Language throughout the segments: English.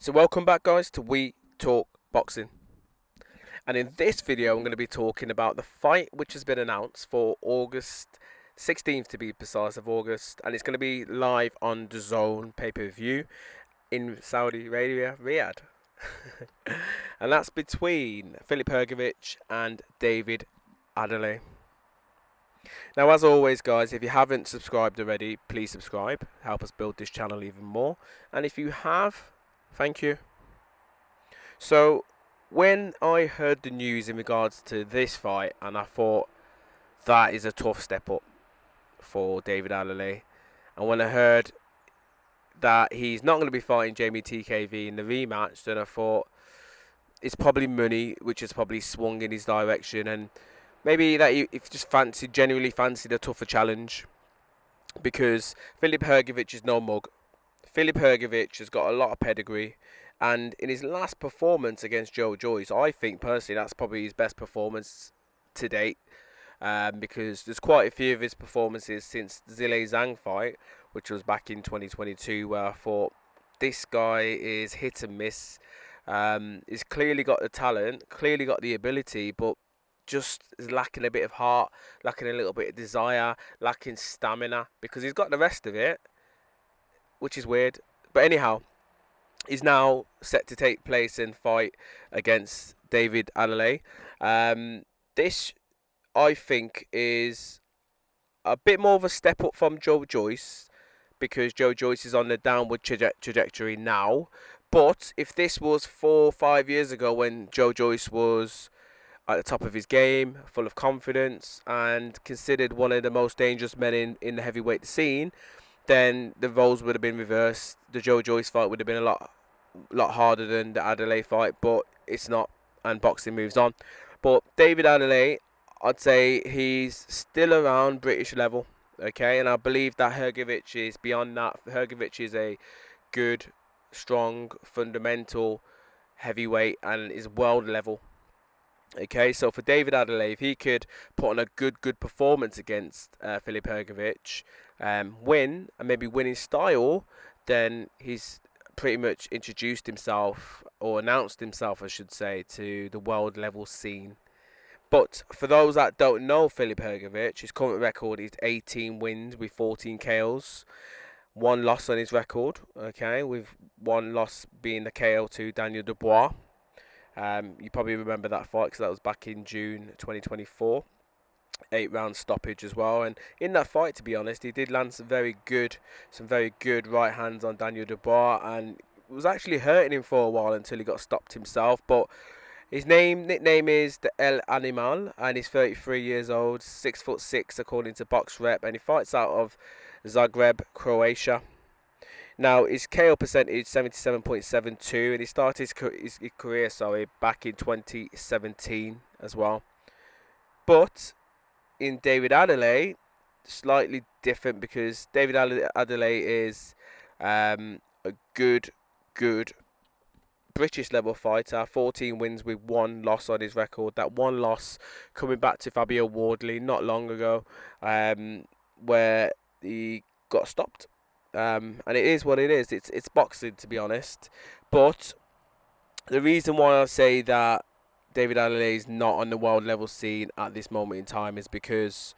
So welcome back guys to We Talk Boxing. And in this video I'm going to be talking about the fight which has been announced for August 16th to be precise of August, and it's going to be live on the Zone pay-per-view in Saudi Arabia, Riyadh. And that's between Filip Hrgovic and David Adeleye. Now, as always guys, if you haven't subscribed already, please subscribe, help us build this channel even more, and if you have, thank you. So when I heard the news in regards to this fight, and I thought that is a tough step up for David Adeleye, and when I heard that he's not going to be fighting Jamie TKV in the rematch, then I thought it's probably money which has probably swung in his direction, and maybe that he just genuinely fancied a tougher challenge, because Filip Hrgovic is no mug. Filip Hrgovic has got a lot of pedigree, and in his last performance against Joe Joyce, I think personally that's probably his best performance to date, because there's quite a few of his performances since the Zhilei Zhang fight, which was back in 2022, where I thought this guy is hit and miss. He's clearly got the talent, clearly got the ability, but just is lacking a bit of heart, lacking a little bit of desire, lacking stamina, because he's got the rest of it, which is weird. But anyhow, he's now set to take place and fight against David Adeleye. This, I think, is a bit more of a step up from Joe Joyce, because Joe Joyce is on the downward trajectory now. But if this was 4 or 5 years ago, when Joe Joyce was at the top of his game, full of confidence, and considered one of the most dangerous men in the heavyweight scene, then the roles would have been reversed. The Joe Joyce fight would have been a lot harder than the Adeleye fight, but it's not, and boxing moves on. But David Adeleye, I'd say he's still around British level, okay, and I believe that Hrgovic is beyond that. Hrgovic is a good, strong, fundamental heavyweight and is world level. Okay, so for David Adeleye, if he could put on a good performance against Filip Hrgovic, win, and maybe win in style, then he's pretty much introduced himself, or announced himself, I should say, to the world level scene. But for those that don't know Filip Hrgovic, his current record is 18 wins with 14 KOs. One loss on his record, okay, with one loss being the KO to Daniel Dubois. You probably remember that fight because that was back in June 2024. 8-round stoppage as well, and in that fight, to be honest, he did land some very good right hands on Daniel Dubois, and it was actually hurting him for a while until he got stopped himself. But his nickname is the El Animal, and he's 33 years old, 6'6" according to Box Rep, and he fights out of Zagreb, Croatia. Now, his KO percentage 77.72, and he started his career back in 2017 as well. But in David Adeleye, slightly different, because David Adeleye is a good British level fighter. 14 wins with 1 loss on his record. That one loss coming back to Fabio Wardley not long ago, where he got stopped. And it is what it is. It's boxing, to be honest. But the reason why I say that David Adeleye is not on the world level scene at this moment in time is because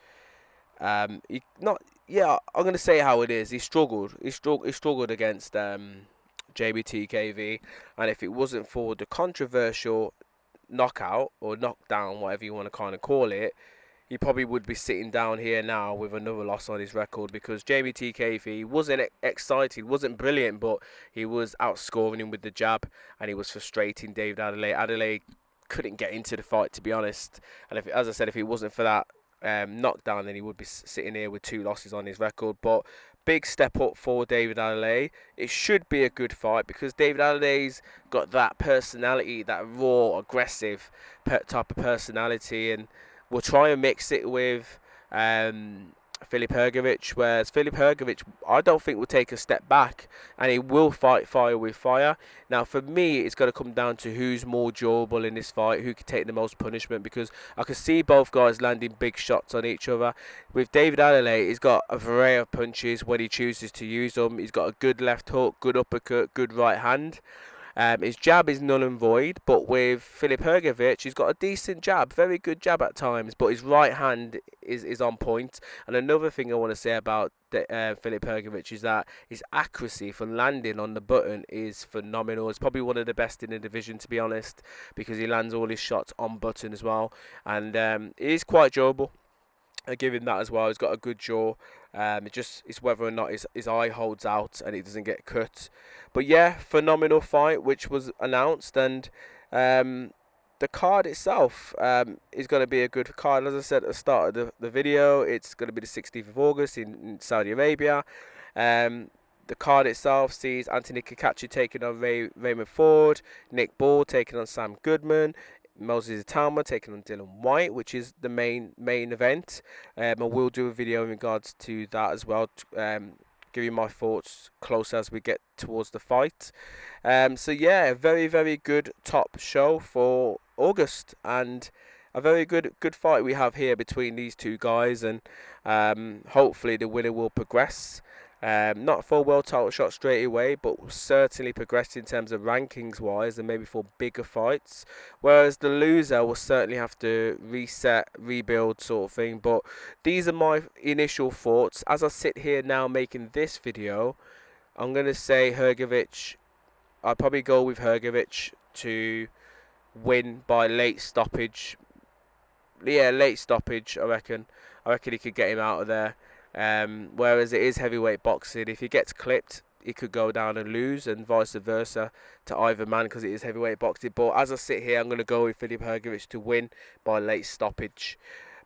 I'm going to say how it is. He struggled against JBTKV, and if it wasn't for the controversial knockout or knockdown, whatever you want to kind of call it, he probably would be sitting down here now with another loss on his record, because Jamie TKV wasn't excited, wasn't brilliant, but he was outscoring him with the jab, and he was frustrating David Adeleye. Adeleye couldn't get into the fight, to be honest, and as I said, if it wasn't for that knockdown, then he would be sitting here with 2 losses on his record. But big step up for David Adeleye. It should be a good fight, because David Adelaye's got that personality, that raw, aggressive type of personality, and we'll try and mix it with Filip Hrgovic, whereas Filip Hrgovic, I don't think will take a step back, and he will fight fire with fire. Now, for me, it's going to come down to who's more durable in this fight, who can take the most punishment, because I can see both guys landing big shots on each other. With David Adeleye, he's got a variety of punches when he chooses to use them. He's got a good left hook, good uppercut, good right hand. His jab is null and void, but with Filip Hrgovic, he's got a decent jab, very good jab at times, but his right hand is on point. And another thing I want to say about Filip Hrgovic is that his accuracy for landing on the button is phenomenal. It's probably one of the best in the division, to be honest, because he lands all his shots on button as well, and it is quite durable. I give him that as well. He's got a good jaw. It's whether or not his eye holds out and it doesn't get cut. But yeah, phenomenal fight which was announced, and the card itself is going to be a good card. As I said at the start of the video, it's going to be the 16th of August in Saudi Arabia. The card itself sees Anthony Kakachi taking on Raymond Ford, Nick Ball taking on Sam Goodman, Moses Italma taking on Dylan White, which is the main event. I will do a video in regards to that as well, give you my thoughts close as we get towards the fight. So yeah, very good top show for August, and a very good fight we have here between these two guys, and hopefully the winner will progress. Not for a world title shot straight away, but certainly progress in terms of rankings wise and maybe for bigger fights, whereas the loser will certainly have to reset, rebuild sort of thing. But these are my initial thoughts as I sit here now making this video. I'm going to say Hrgovic. I'll probably go with Hrgovic to win by late stoppage. Yeah, late stoppage, I reckon he could get him out of there. Whereas it is heavyweight boxing, if he gets clipped, he could go down and lose, and vice versa to either man, because it is heavyweight boxing. But as I sit here, I'm going to go with Filip Hrgovic to win by late stoppage.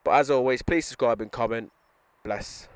But as always, please subscribe and comment. Bless.